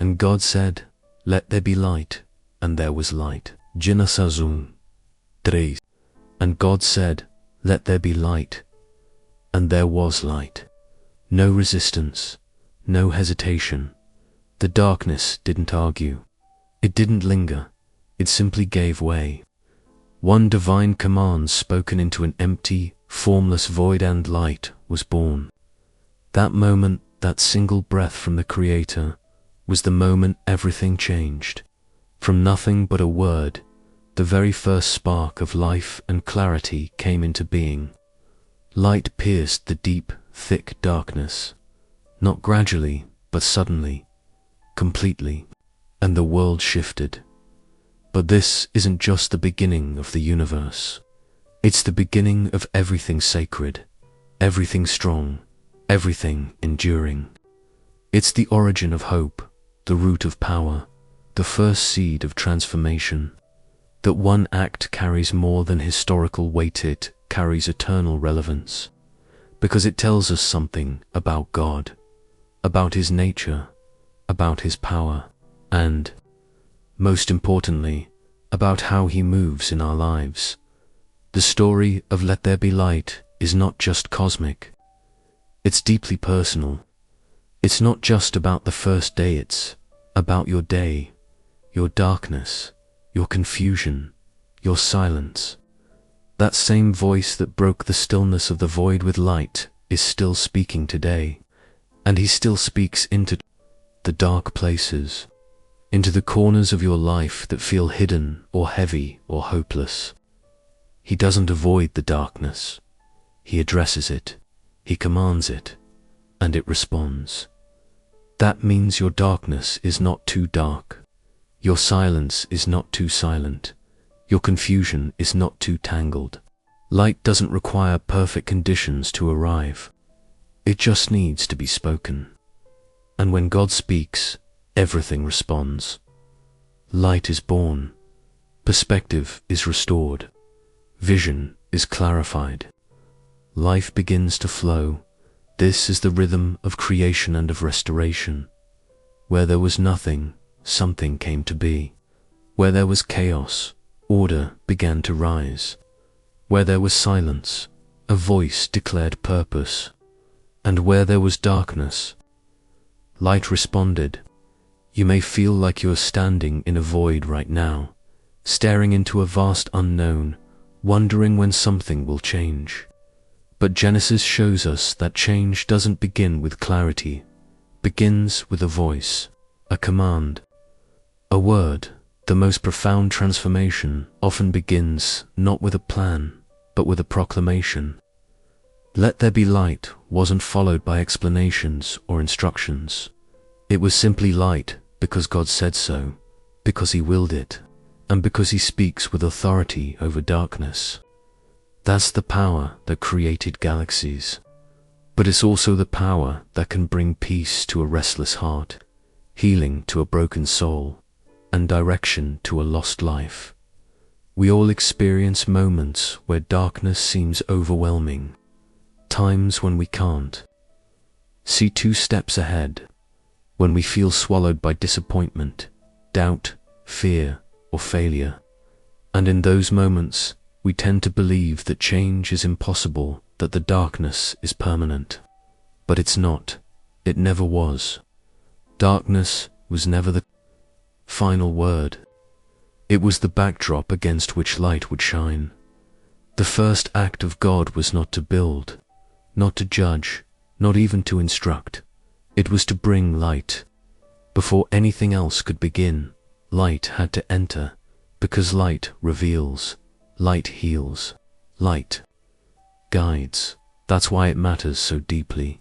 And God said, "Let there be light," and there was light. Genesis 1:3. And God said, "Let there be light," and there was light. No resistance, no hesitation. The darkness didn't argue. It didn't linger. It simply gave way. One divine command spoken into an empty, formless void, and light was born. That moment, that single breath from the Creator, was the moment everything changed. From nothing but a word, the very first spark of life and clarity came into being. Light pierced the deep, thick darkness, not gradually, but suddenly, completely, and the world shifted. But this isn't just the beginning of the universe. It's the beginning of everything sacred, everything strong, everything enduring. It's the origin of hope, the root of power, the first seed of transformation. That one act carries more than historical weight, it carries eternal relevance, because it tells us something about God, about His nature, about His power, and, most importantly, about how He moves in our lives. The story of Let There Be Light is not just cosmic. It's deeply personal. It's not just about the first day, it's about your day, your darkness, your confusion, your silence. That same voice that broke the stillness of the void with light is still speaking today, and He still speaks into the dark places, into the corners of your life that feel hidden or heavy or hopeless. He doesn't avoid the darkness. He addresses it. He commands it, and it responds. That means your darkness is not too dark. Your silence is not too silent. Your confusion is not too tangled. Light doesn't require perfect conditions to arrive. It just needs to be spoken. And when God speaks, everything responds. Light is born. Perspective is restored. Vision is clarified. Life begins to flow. This is the rhythm of creation and of restoration. Where there was nothing, something came to be. Where there was chaos, order began to rise. Where there was silence, a voice declared purpose. And where there was darkness, light responded. You may feel like you are standing in a void right now, staring into a vast unknown, wondering when something will change. But Genesis shows us that change doesn't begin with clarity, begins with a voice, a command, a word. The most profound transformation often begins not with a plan, but with a proclamation. Let there be light wasn't followed by explanations or instructions. It was simply light because God said so, because He willed it, and because He speaks with authority over darkness. That's the power that created galaxies. But it's also the power that can bring peace to a restless heart, healing to a broken soul, and direction to a lost life. We all experience moments where darkness seems overwhelming, times when we can't see 2 steps ahead, when we feel swallowed by disappointment, doubt, fear, or failure. And in those moments, we tend to believe that change is impossible, that the darkness is permanent. But it's not. It never was. Darkness was never the final word. It was the backdrop against which light would shine. The first act of God was not to build, not to judge, not even to instruct. It was to bring light. Before anything else could begin, light had to enter, because light reveals, light heals, light guides. That's why it matters so deeply,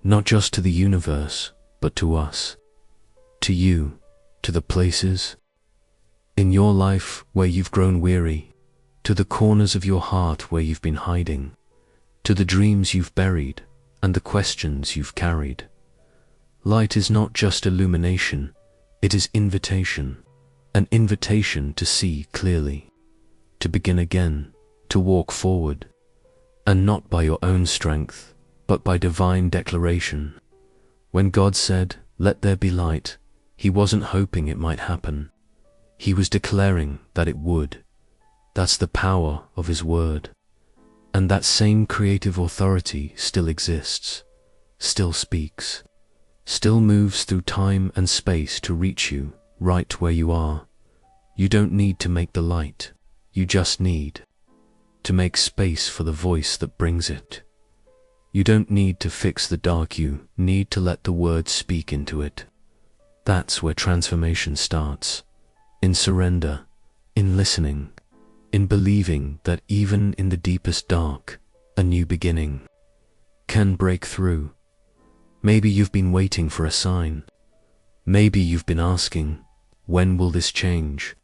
not just to the universe, but to us, to you, to the places in your life where you've grown weary, to the corners of your heart where you've been hiding, to the dreams you've buried and the questions you've carried. Light is not just illumination, it is invitation, an invitation to see clearly, to begin again, to walk forward, and not by your own strength, but by divine declaration. When God said, "Let there be light," He wasn't hoping it might happen. He was declaring that it would. That's the power of his word. And that same creative authority still exists, still speaks, still moves through time and space to reach you right where you are. You don't need to make the light. You just need to make space for the voice that brings it. You don't need to fix the dark, you need to let the word speak into it. That's where transformation starts. In surrender, in listening, in believing that even in the deepest dark, a new beginning can break through. Maybe you've been waiting for a sign. Maybe you've been asking, when will this change?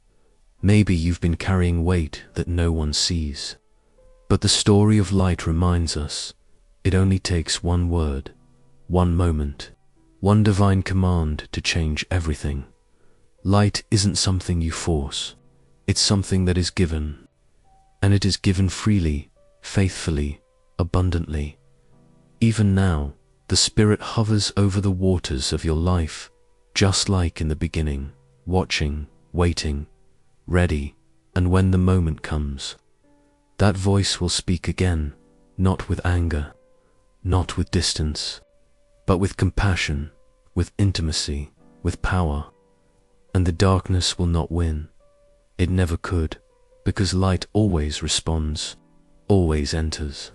Maybe you've been carrying weight that no one sees. But the story of light reminds us, it only takes one word, one moment, one divine command to change everything. Light isn't something you force. It's something that is given. And it is given freely, faithfully, abundantly. Even now, the Spirit hovers over the waters of your life, just like in the beginning, watching, waiting, ready, and when the moment comes, that voice will speak again, not with anger, not with distance, but with compassion, with intimacy, with power. And the darkness will not win. It never could, because light always responds, always enters,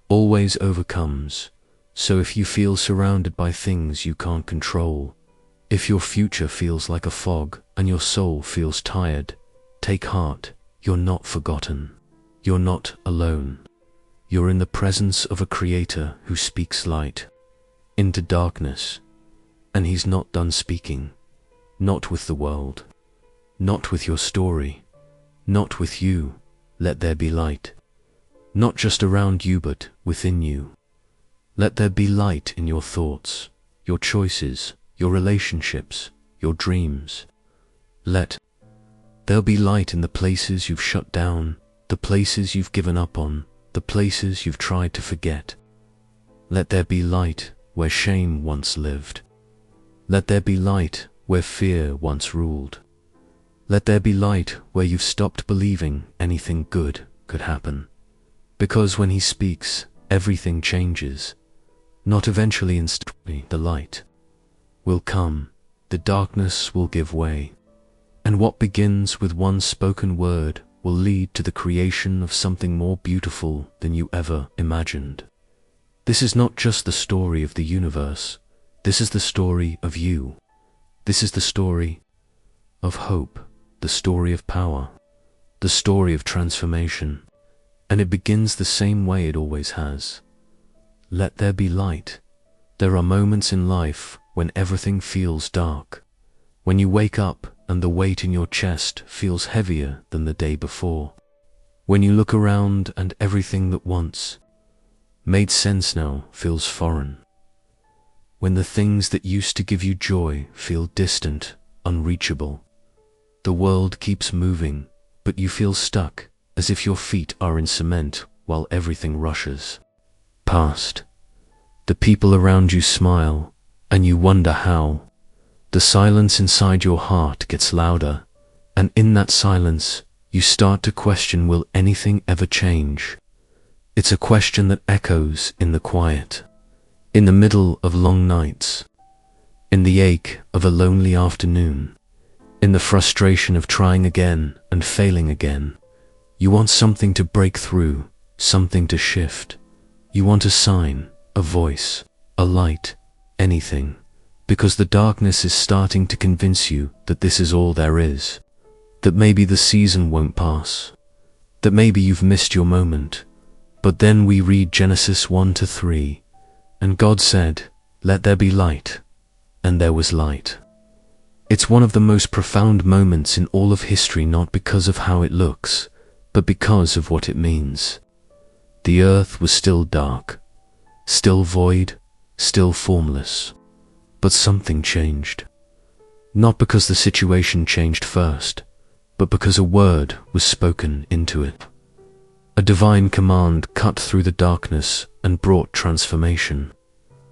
always overcomes. So if you feel surrounded by things you can't control, if your future feels like a fog and your soul feels tired, take heart, you're not forgotten. You're not alone. You're in the presence of a Creator who speaks light into darkness, and He's not done speaking, not with the world, not with your story, not with you. Let there be light, not just around you but within you. Let there be light in your thoughts, your choices, your relationships, your dreams. Let there be light in the places you've shut down, the places you've given up on, the places you've tried to forget. Let there be light where shame once lived. Let there be light where fear once ruled. Let there be light where you've stopped believing anything good could happen. Because when He speaks, everything changes. Not eventually, instantly. The light will come, the darkness will give way, and what begins with one spoken word will lead to the creation of something more beautiful than you ever imagined. This is not just the story of the universe, this is the story of you. This is the story of hope, the story of power, the story of transformation, and it begins the same way it always has. Let there be light. There are moments in life when everything feels dark, when you wake up and the weight in your chest feels heavier than the day before, when you look around and everything that once made sense now feels foreign, when the things that used to give you joy feel distant, unreachable. The world keeps moving, but you feel stuck, as if your feet are in cement while everything rushes past. The people around you smile, and you wonder how. The silence inside your heart gets louder, and in that silence, you start to question, will anything ever change? It's a question that echoes in the quiet, in the middle of long nights, in the ache of a lonely afternoon, in the frustration of trying again and failing again. You want something to break through, something to shift. You want a sign, a voice, a light, anything, because the darkness is starting to convince you that this is all there is, that maybe the season won't pass, that maybe you've missed your moment. But then we read Genesis 1-3, and God said, "Let there be light," and there was light. It's one of the most profound moments in all of history, not because of how it looks, but because of what it means. The earth was still dark, still void, still formless, but something changed. Not because the situation changed first, but because a word was spoken into it. A divine command cut through the darkness and brought transformation.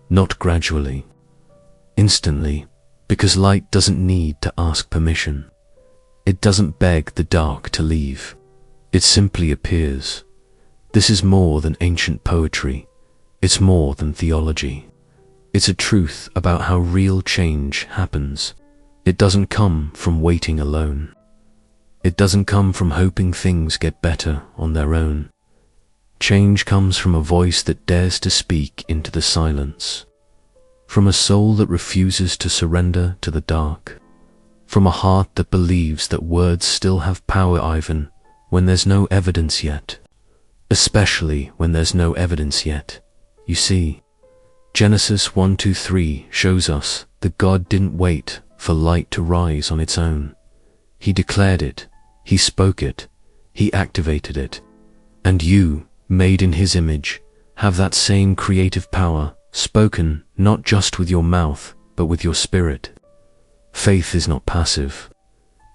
Not gradually, instantly, Because light doesn't need to ask permission. It doesn't beg the dark to leave. It simply appears. This is more than ancient poetry. It's more than theology. It's a truth about how real change happens. It doesn't come from waiting alone. It doesn't come from hoping things get better on their own. Change comes from a voice that dares to speak into the silence. From a soul that refuses to surrender to the dark. From a heart that believes that words still have power, even when there's no evidence yet. Especially when there's no evidence yet. You see, Genesis 1:2-3 shows us that God didn't wait for light to rise on its own. He declared it, He spoke it, He activated it. And you, made in His image, have that same creative power, spoken not just with your mouth, but with your spirit. Faith is not passive.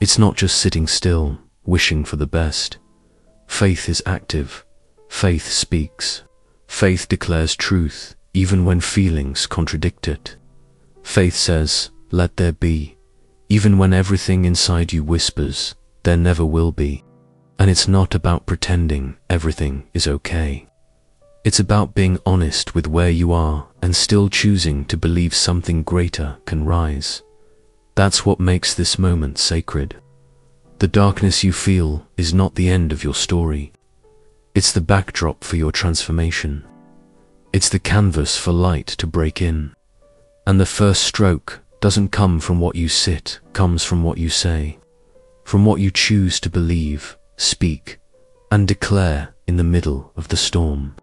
It's not just sitting still, wishing for the best. Faith is active. Faith speaks. Faith declares truth, even when feelings contradict it. Faith says, let there be, even when everything inside you whispers, there never will be. And it's not about pretending everything is okay. It's about being honest with where you are and still choosing to believe something greater can rise. That's what makes this moment sacred. The darkness you feel is not the end of your story. It's the backdrop for your transformation. It's the canvas for light to break in. And the first stroke doesn't come from what you sit, comes from what you say. From what you choose to believe, speak, and declare in the middle of the storm.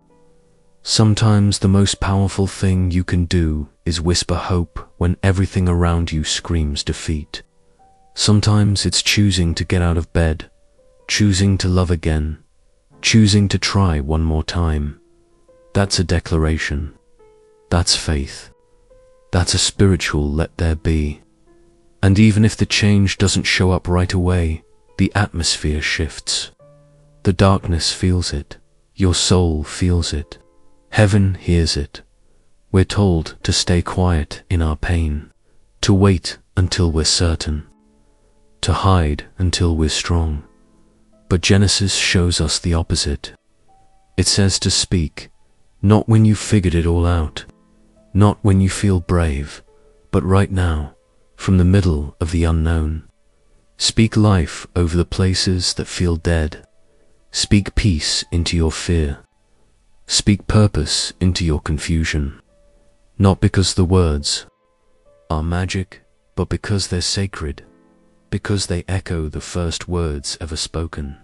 Sometimes the most powerful thing you can do is whisper hope when everything around you screams defeat. Sometimes it's choosing to get out of bed, choosing to love again, choosing to try one more time. That's a declaration. That's faith. That's a spiritual let there be. And even if the change doesn't show up right away, the atmosphere shifts. The darkness feels it. Your soul feels it. Heaven hears it. We're told to stay quiet in our pain, to wait until we're certain, to hide until we're strong. But Genesis shows us the opposite. It says to speak, not when you've figured it all out, not when you feel brave, but right now, from the middle of the unknown. Speak life over the places that feel dead. Speak peace into your fear. Speak purpose into your confusion. Not because the words are magic, but because they're sacred. Because they echo the first words ever spoken.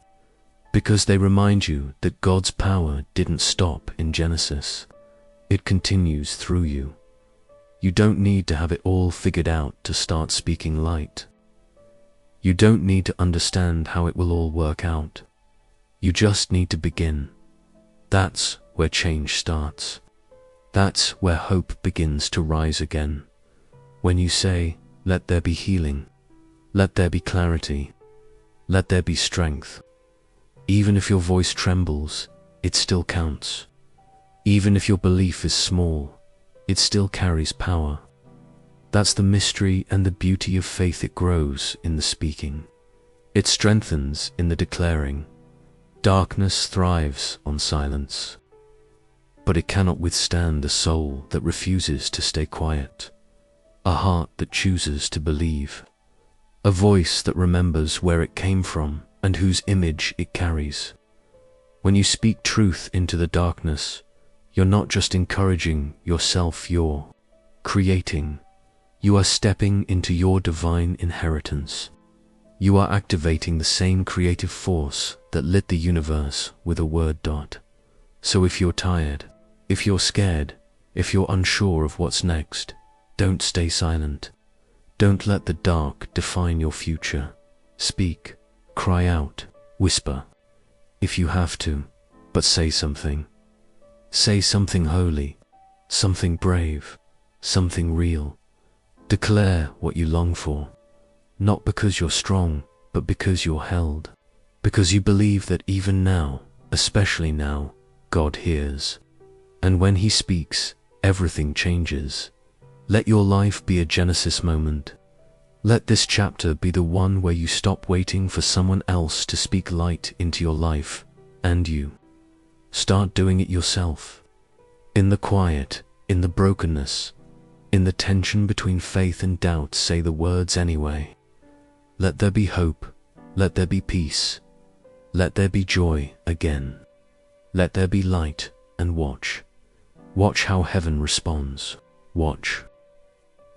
Because they remind you that God's power didn't stop in Genesis. It continues through you. You don't need to have it all figured out to start speaking light. You don't need to understand how it will all work out. You just need to begin. That's where change starts. That's where hope begins to rise again. When you say, let there be healing, let there be clarity, let there be strength. Even if your voice trembles, it still counts. Even if your belief is small, it still carries power. That's the mystery and the beauty of faith. It grows in the speaking. It strengthens in the declaring. Darkness thrives on silence. But it cannot withstand a soul that refuses to stay quiet. A heart that chooses to believe. A voice that remembers where it came from and whose image it carries. When you speak truth into the darkness, you're not just encouraging yourself, you're creating. You are stepping into your divine inheritance. You are activating the same creative force that lit the universe with a word dot. So if you're tired, if you're scared, if you're unsure of what's next, don't stay silent. Don't let the dark define your future. Speak, cry out, whisper. If you have to, but say something. Say something holy, something brave, something real. Declare what you long for, not because you're strong, but because you're held. Because you believe that even now, especially now, God hears. And when He speaks, everything changes. Let your life be a Genesis moment. Let this chapter be the one where you stop waiting for someone else to speak light into your life, and you start doing it yourself. In the quiet, in the brokenness, in the tension between faith and doubt, say the words anyway. Let there be hope, let there be peace, let there be joy again. Let there be light, and watch. Watch how heaven responds. Watch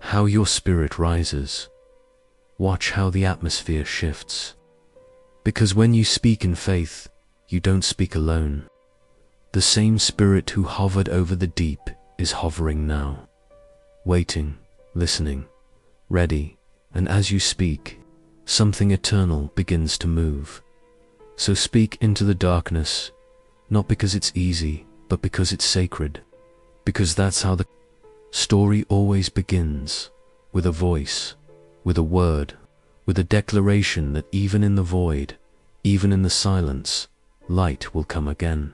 how your spirit rises. Watch how the atmosphere shifts. Because when you speak in faith, you don't speak alone. The same Spirit who hovered over the deep is hovering now, waiting, listening, ready, and as you speak, something eternal begins to move. So speak into the darkness, not because it's easy, but because it's sacred. Because that's how the story always begins, with a voice, with a word, with a declaration that even in the void, even in the silence, light will come again.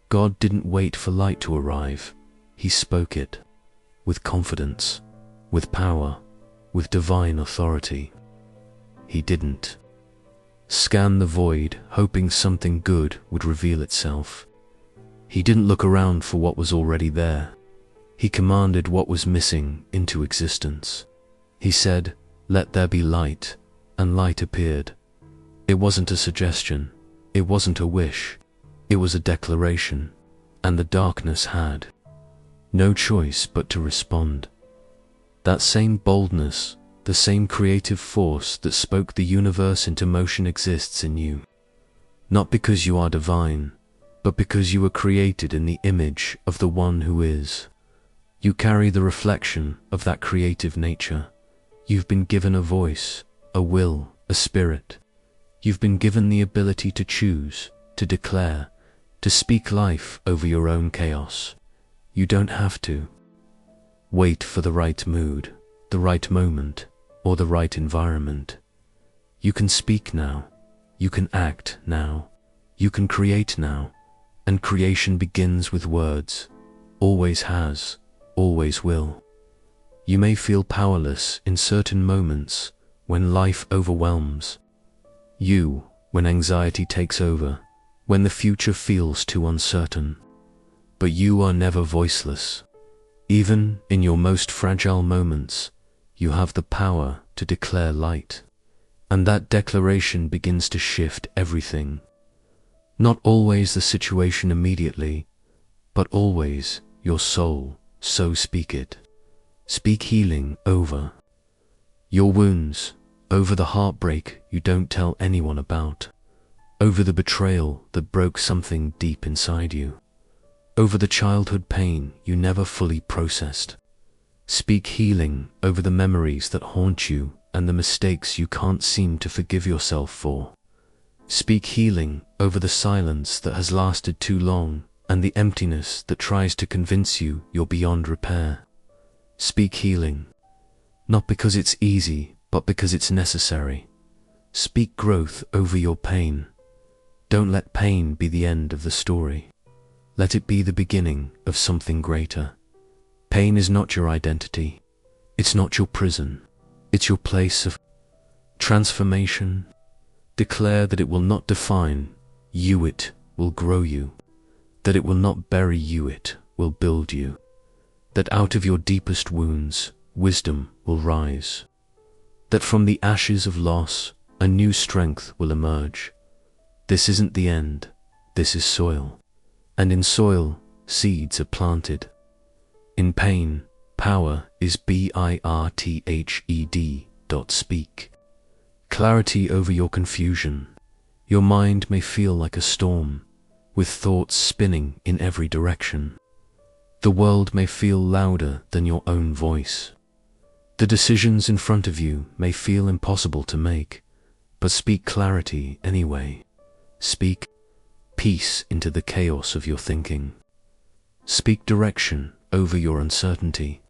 God didn't wait for light to arrive. He spoke it, with confidence, with power, with divine authority. He didn't scan the void, hoping something good would reveal itself. He didn't look around for what was already there. He commanded what was missing into existence. He said, "Let there be light," and light appeared. It wasn't a suggestion. It wasn't a wish. It was a declaration, and the darkness had no choice but to respond. That same boldness, the same creative force that spoke the universe into motion exists in you. Not because you are divine, but because you were created in the image of the one who is. You carry the reflection of that creative nature. You've been given a voice, a will, a spirit. You've been given the ability to choose, to declare, to speak life over your own chaos. You don't have to wait for the right mood, the right moment, or the right environment. You can speak now. You can act now. You can create now. And creation begins with words. Always has, always will. You may feel powerless in certain moments when life overwhelms you, when anxiety takes over, when the future feels too uncertain. But you are never voiceless. Even in your most fragile moments, you have the power to declare light. And that declaration begins to shift everything. Not always the situation immediately, but always your soul. So speak it. Speak healing over your wounds, over the heartbreak you don't tell anyone about, over the betrayal that broke something deep inside you, over the childhood pain you never fully processed. Speak healing over the memories that haunt you and the mistakes you can't seem to forgive yourself for. Speak healing over the silence that has lasted too long and the emptiness that tries to convince you you're beyond repair. Speak healing, not because it's easy, but because it's necessary. Speak growth over your pain. Don't let pain be the end of the story. Let it be the beginning of something greater. Pain is not your identity. It's not your prison. It's your place of transformation. Declare that it will not define you, it will grow you. That it will not bury you, it will build you. That out of your deepest wounds, wisdom will rise. That from the ashes of loss, a new strength will emerge. This isn't the end, this is soil. And in soil, seeds are planted. In pain, power is birthed. Speak clarity over your confusion. Your mind may feel like a storm, with thoughts spinning in every direction. The world may feel louder than your own voice. The decisions in front of you may feel impossible to make, but speak clarity anyway. Speak peace into the chaos of your thinking. Speak direction over your uncertainty.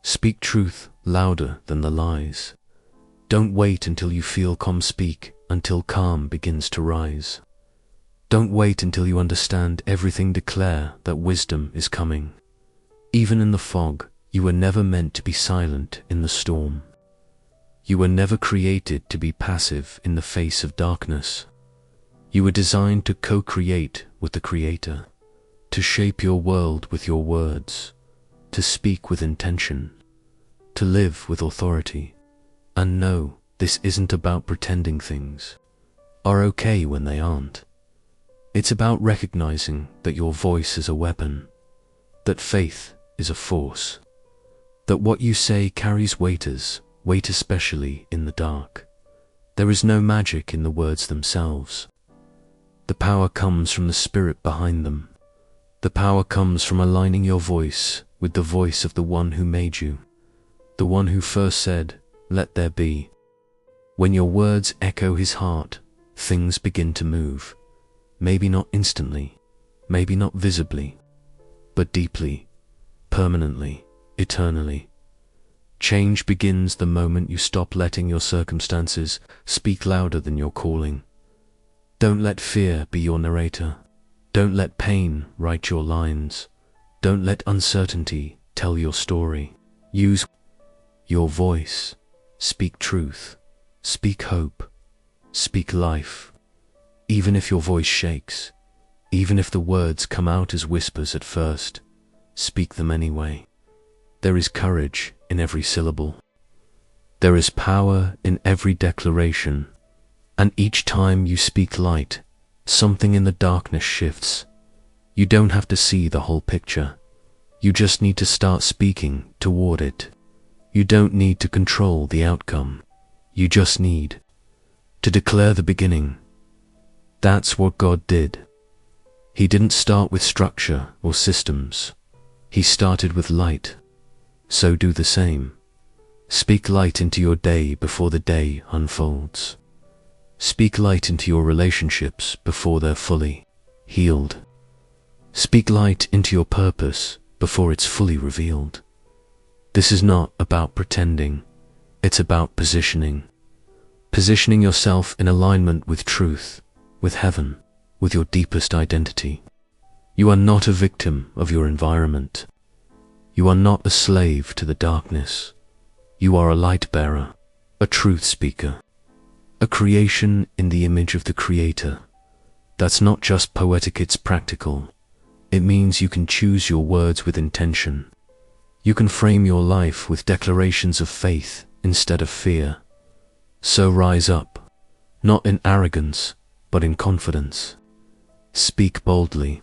Speak truth louder than the lies. Don't wait until you feel calm. Speak until calm begins to rise. Don't wait until you understand everything. Declare that wisdom is coming. Even in the fog, You were never meant to be silent in the storm. You were never created to be passive in the face of darkness. You were designed to co-create with the Creator, to shape your world with your words, to speak with intention, to live with authority. And no, this isn't about pretending things are okay when they aren't. It's about recognizing that your voice is a weapon, that faith is a force, that what you say carries weight especially in the dark. There is no magic in the words themselves. The power comes from the spirit behind them. The power comes from aligning your voice with the voice of the one who made you, the one who first said, "Let there be." When your words echo his heart, things begin to move. Maybe not instantly, maybe not visibly, but deeply, permanently, eternally. Change begins the moment you stop letting your circumstances speak louder than your calling. Don't let fear be your narrator. Don't let pain write your lines. Don't let uncertainty tell your story. Use your voice. Speak truth. Speak hope. Speak life. Even if your voice shakes, even if the words come out as whispers at first, speak them anyway. There is courage in every syllable. There is power in every declaration. And each time you speak light, something in the darkness shifts. You don't have to see the whole picture. You just need to start speaking toward it. You don't need to control the outcome. You just need to declare the beginning. That's what God did. He didn't start with structure or systems. He started with light. So do the same. Speak light into your day before the day unfolds. Speak light into your relationships before they're fully healed. Speak light into your purpose before it's fully revealed. This is not about pretending. It's about positioning. Positioning yourself in alignment with truth, with heaven, with your deepest identity. You are not a victim of your environment. You are not a slave to the darkness. You are a light bearer, a truth speaker, a creation in the image of the Creator. That's not just poetic, it's practical. It means you can choose your words with intention. You can frame your life with declarations of faith instead of fear. So rise up, not in arrogance, but in confidence. Speak boldly,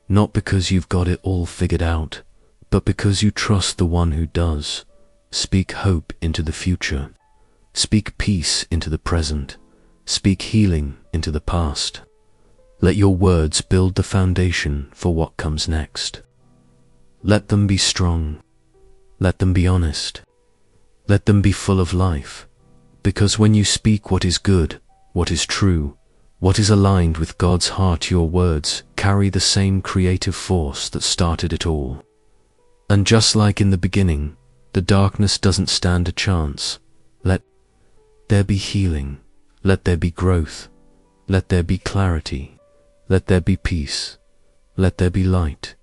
not because you've got it all figured out, but because you trust the one who does. Speak hope into the future. Speak peace into the present. Speak healing into the past. Let your words build the foundation for what comes next. Let them be strong. Let them be honest. Let them be full of life. Because when you speak what is good, what is true, what is aligned with God's heart, your words carry the same creative force that started it all. And just like in the beginning, the darkness doesn't stand a chance. Let there be healing. Let there be growth. Let there be clarity. Let there be peace. Let there be light.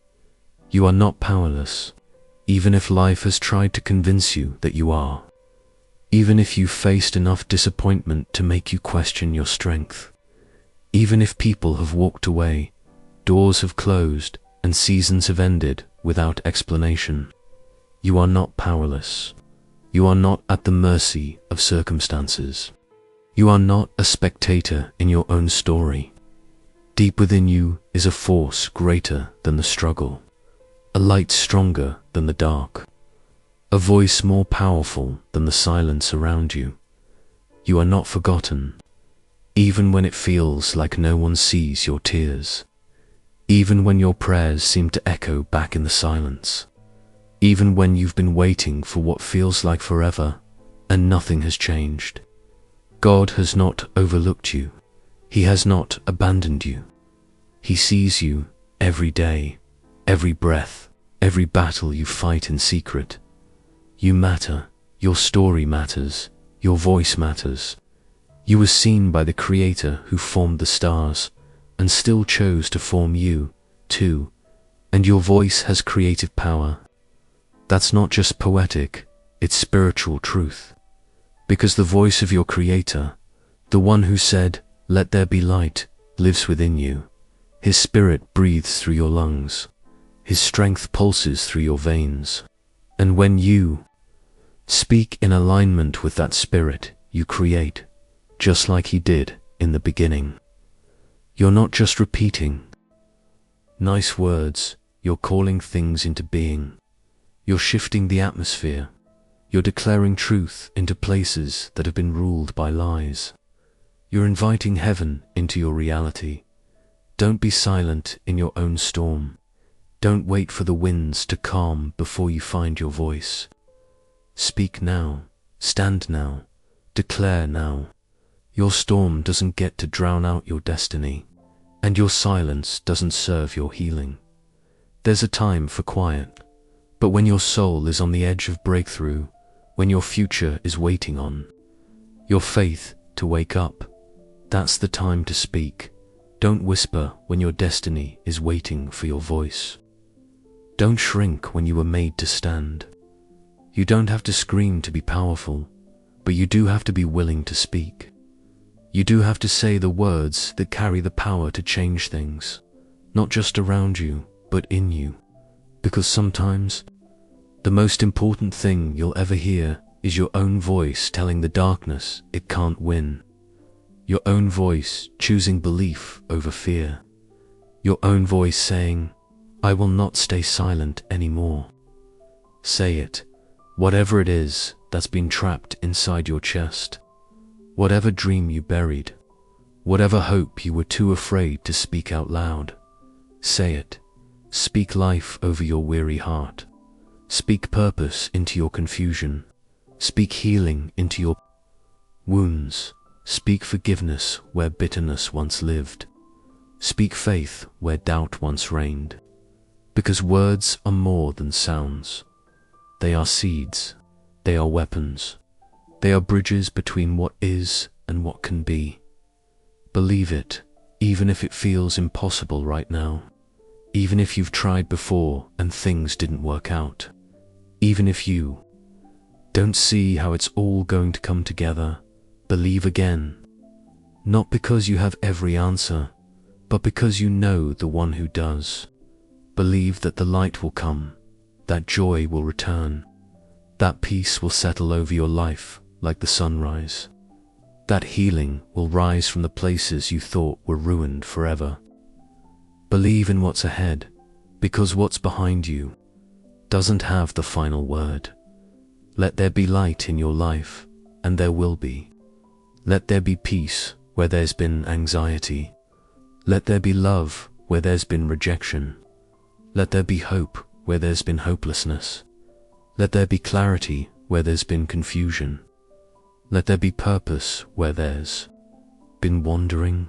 You are not powerless, even if life has tried to convince you that you are. Even if you faced enough disappointment to make you question your strength. Even if people have walked away, doors have closed, and seasons have ended without explanation. You are not powerless. You are not at the mercy of circumstances. You are not a spectator in your own story. Deep within you is a force greater than the struggle, a light stronger than the dark, a voice more powerful than the silence around you. You are not forgotten, even when it feels like no one sees your tears, even when your prayers seem to echo back in the silence, even when you've been waiting for what feels like forever and nothing has changed. God has not overlooked you. He has not abandoned you. He sees you every day, every breath, every battle you fight in secret. You matter. Your story matters. Your voice matters. You were seen by the Creator who formed the stars and still chose to form you, too, and your voice has creative power. That's not just poetic, it's spiritual truth. Because the voice of your Creator, the one who said, "Let there be light," lives within you. His spirit breathes through your lungs. His strength pulses through your veins. And when you speak in alignment with that spirit, you create, just like he did in the beginning. You're not just repeating nice words, you're calling things into being. You're shifting the atmosphere. You're declaring truth into places that have been ruled by lies. You're inviting heaven into your reality. Don't be silent in your own storm. Don't wait for the winds to calm before you find your voice. Speak now, stand now, declare now. Your storm doesn't get to drown out your destiny, and your silence doesn't serve your healing. There's a time for quiet, but when your soul is on the edge of breakthrough, when your future is waiting on your faith to wake up, that's the time to speak. Don't whisper when your destiny is waiting for your voice. Don't shrink when you were made to stand. You don't have to scream to be powerful, but you do have to be willing to speak. You do have to say the words that carry the power to change things, not just around you, but in you. Because sometimes, the most important thing you'll ever hear is your own voice telling the darkness it can't win. Your own voice choosing belief over fear. Your own voice saying, "I will not stay silent anymore." Say it, whatever it is that's been trapped inside your chest, whatever dream you buried, whatever hope you were too afraid to speak out loud. Say it. Speak life over your weary heart. Speak purpose into your confusion. Speak healing into your wounds. Speak forgiveness where bitterness once lived. Speak faith where doubt once reigned. Because words are more than sounds. They are seeds. They are weapons. They are bridges between what is and what can be. Believe it, even if it feels impossible right now. Even if you've tried before and things didn't work out. Even if you don't see how it's all going to come together, believe again. Not because you have every answer, but because you know the one who does. Believe that the light will come, that joy will return, that peace will settle over your life like the sunrise, that healing will rise from the places you thought were ruined forever. Believe in what's ahead, because what's behind you doesn't have the final word. Let there be light in your life, and there will be. Let there be peace where there's been anxiety. Let there be love where there's been rejection. Let there be hope where there's been hopelessness. Let there be clarity where there's been confusion. Let there be purpose where there's been wandering.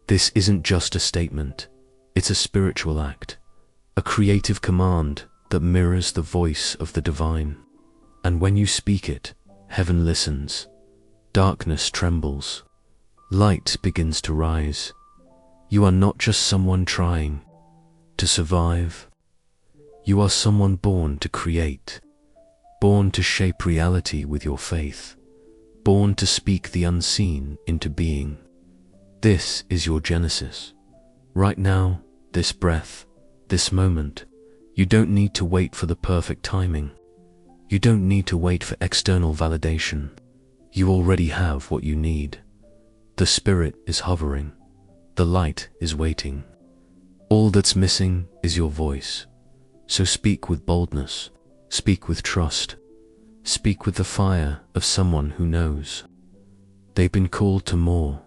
This isn't just a statement. It's a spiritual act, a creative command that mirrors the voice of the divine. And when you speak it, heaven listens. Darkness trembles. Light begins to rise. You are not just someone trying to survive. You are someone born to create, born to shape reality with your faith, born to speak the unseen into being. This is your genesis. Right now, this breath, this moment, you don't need to wait for the perfect timing. You don't need to wait for external validation. You already have what you need. The spirit is hovering. The light is waiting. All that's missing is your voice. So speak with boldness. Speak with trust. Speak with the fire of someone who knows. They've been called to more.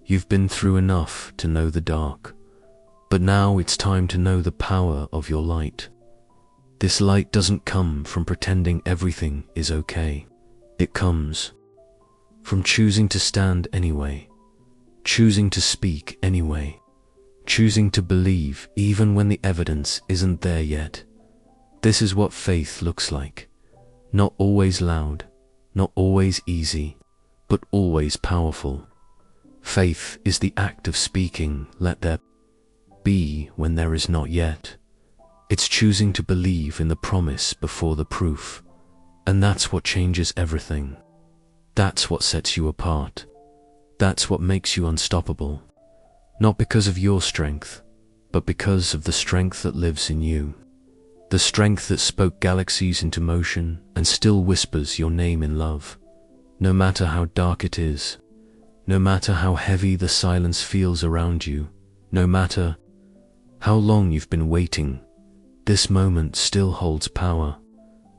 You've been through enough to know the dark. But now it's time to know the power of your light. This light doesn't come from pretending everything is okay. It comes from choosing to stand anyway, choosing to speak anyway, choosing to believe even when the evidence isn't there yet. This is what faith looks like. Not always loud, not always easy, but always powerful. Faith is the act of speaking, "Let there be," when there is not yet. It's choosing to believe in the promise before the proof. And that's what changes everything. That's what sets you apart. That's what makes you unstoppable. Not because of your strength, but because of the strength that lives in you. The strength that spoke galaxies into motion and still whispers your name in love. No matter how dark it is, no matter how heavy the silence feels around you, no matter how long you've been waiting, this moment still holds power.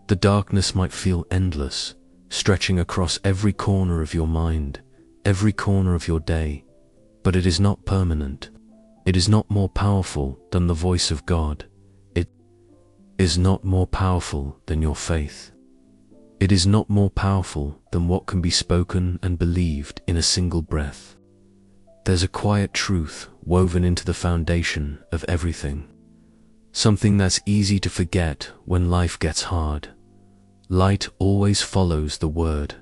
The darkness might feel endless, stretching across every corner of your mind, every corner of your day, but it is not permanent. It is not more powerful than the voice of God. It is not more powerful than your faith. It is not more powerful than what can be spoken and believed in a single breath. There's a quiet truth woven into the foundation of everything. Something that's easy to forget when life gets hard. Light always follows the word,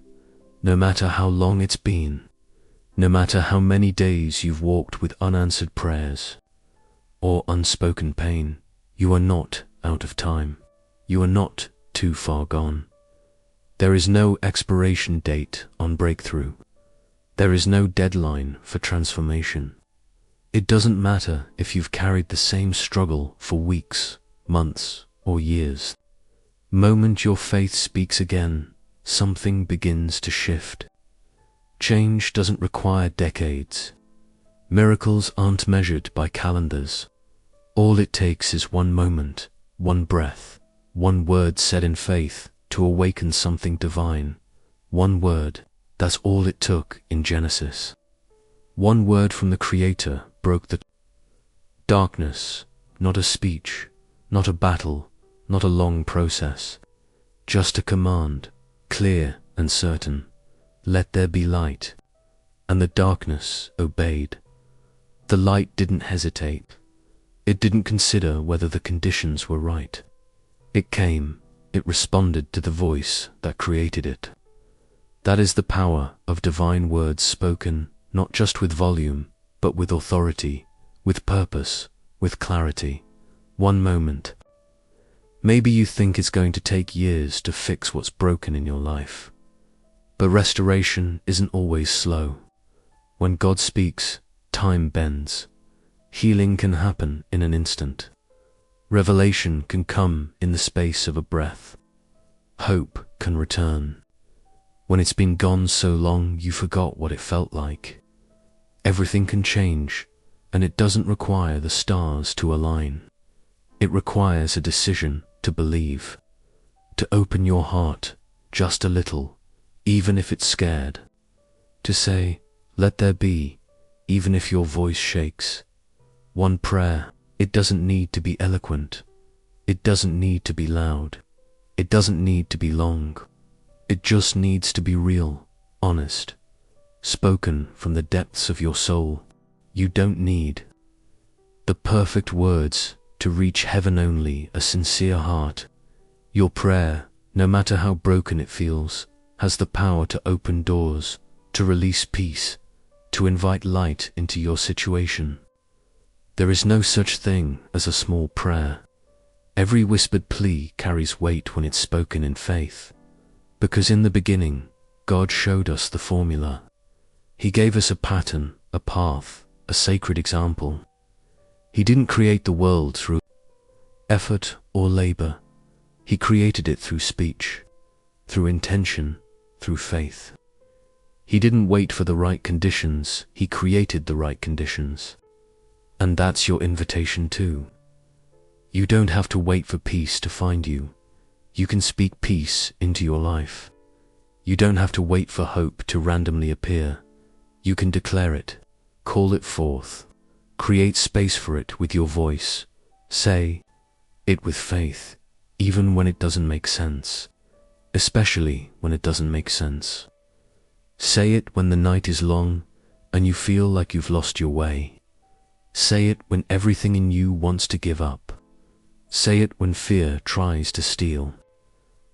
no matter how long it's been, no matter how many days you've walked with unanswered prayers or unspoken pain. You are not out of time. You are not too far gone. There is no expiration date on breakthrough. There is no deadline for transformation. It doesn't matter if you've carried the same struggle for weeks, months, or years. The moment your faith speaks again, something begins to shift. Change doesn't require decades. Miracles aren't measured by calendars. All it takes is one moment, one breath, one word said in faith to awaken something divine. One word, that's all it took in Genesis. One word from the Creator broke the darkness, not a speech, not a battle, not a long process. Just a command, clear and certain. Let there be light. And the darkness obeyed. The light didn't hesitate. It didn't consider whether the conditions were right. It came. It responded to the voice that created it. That is the power of divine words spoken, not just with volume, but with authority, with purpose, with clarity. One moment. Maybe you think it's going to take years to fix what's broken in your life. But restoration isn't always slow. When God speaks, time bends. Healing can happen in an instant. Revelation can come in the space of a breath. Hope can return. When it's been gone so long you forgot what it felt like. Everything can change, and it doesn't require the stars to align. It requires a decision to believe, to open your heart just a little, even if it's scared, to say, let there be, even if your voice shakes. One prayer. It doesn't need to be eloquent. It doesn't need to be loud. It doesn't need to be long. It just needs to be real, honest, spoken from the depths of your soul. You don't need the perfect words to reach heaven, only a sincere heart. Your prayer, no matter how broken it feels, has the power to open doors, to release peace, to invite light into your situation. There is no such thing as a small prayer. Every whispered plea carries weight when it's spoken in faith. Because in the beginning, God showed us the formula. He gave us a pattern, a path, a sacred example. He didn't create the world through effort or labor. He created it through speech, through intention, through faith. He didn't wait for the right conditions. He created the right conditions. And that's your invitation too. You don't have to wait for peace to find you. You can speak peace into your life. You don't have to wait for hope to randomly appear. You can declare it, call it forth, create space for it with your voice. Say it with faith, even when it doesn't make sense, especially when it doesn't make sense. Say it when the night is long and you feel like you've lost your way. Say it when everything in you wants to give up. Say it when fear tries to steal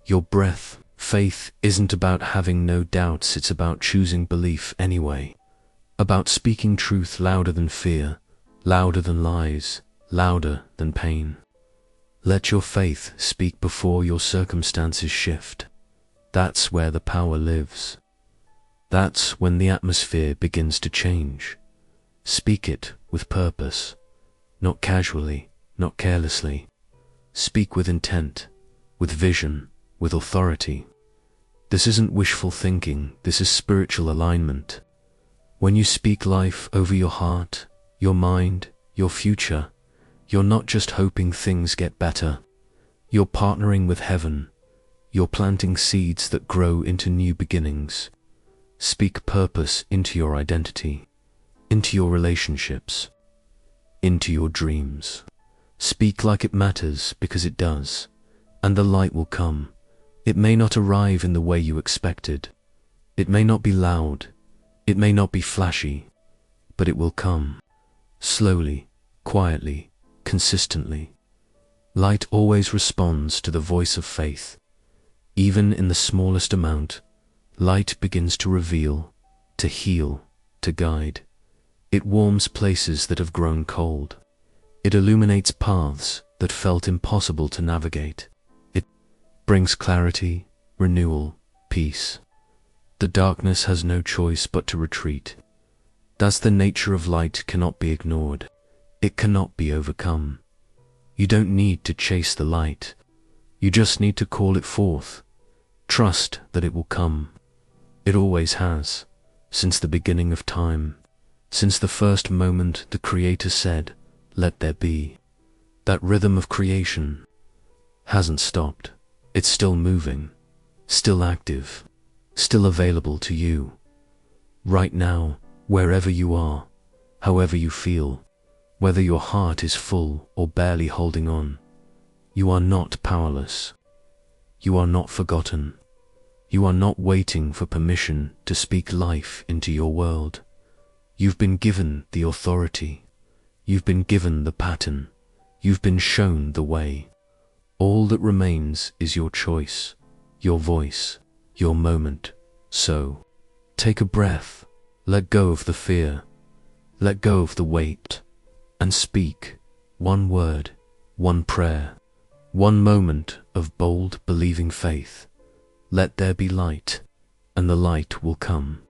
your breath. Faith isn't about having no doubts, it's about choosing belief anyway. About speaking truth louder than fear, louder than lies, louder than pain. Let your faith speak before your circumstances shift. That's where the power lives. That's when the atmosphere begins to change. Speak it with purpose, not casually, not carelessly. Speak with intent, with vision, with authority. This isn't wishful thinking, this is spiritual alignment. When you speak life over your heart, your mind, your future, you're not just hoping things get better. You're partnering with heaven. You're planting seeds that grow into new beginnings. Speak purpose into your identity, into your relationships, into your dreams. Speak like it matters, because it does, and the light will come. It may not arrive in the way you expected. It may not be loud. It may not be flashy, but it will come. Slowly, quietly, consistently. Light always responds to the voice of faith. Even in the smallest amount, light begins to reveal, to heal, to guide. It warms places that have grown cold. It illuminates paths that felt impossible to navigate. It brings clarity, renewal, peace. The darkness has no choice but to retreat. That's the nature of light, cannot be ignored. It cannot be overcome. You don't need to chase the light. You just need to call it forth. Trust that it will come. It always has, since the beginning of time, since the first moment the Creator said, "Let there be." That rhythm of creation hasn't stopped. It's still moving, still active, still available to you. Right now, wherever you are, however you feel, whether your heart is full or barely holding on, you are not powerless. You are not forgotten. You are not waiting for permission to speak life into your world. You've been given the authority. You've been given the pattern. You've been shown the way. All that remains is your choice, your voice, your moment. So, take a breath, let go of the fear, let go of the weight, and speak one word, one prayer, one moment of bold, believing faith. Let there be light, and the light will come.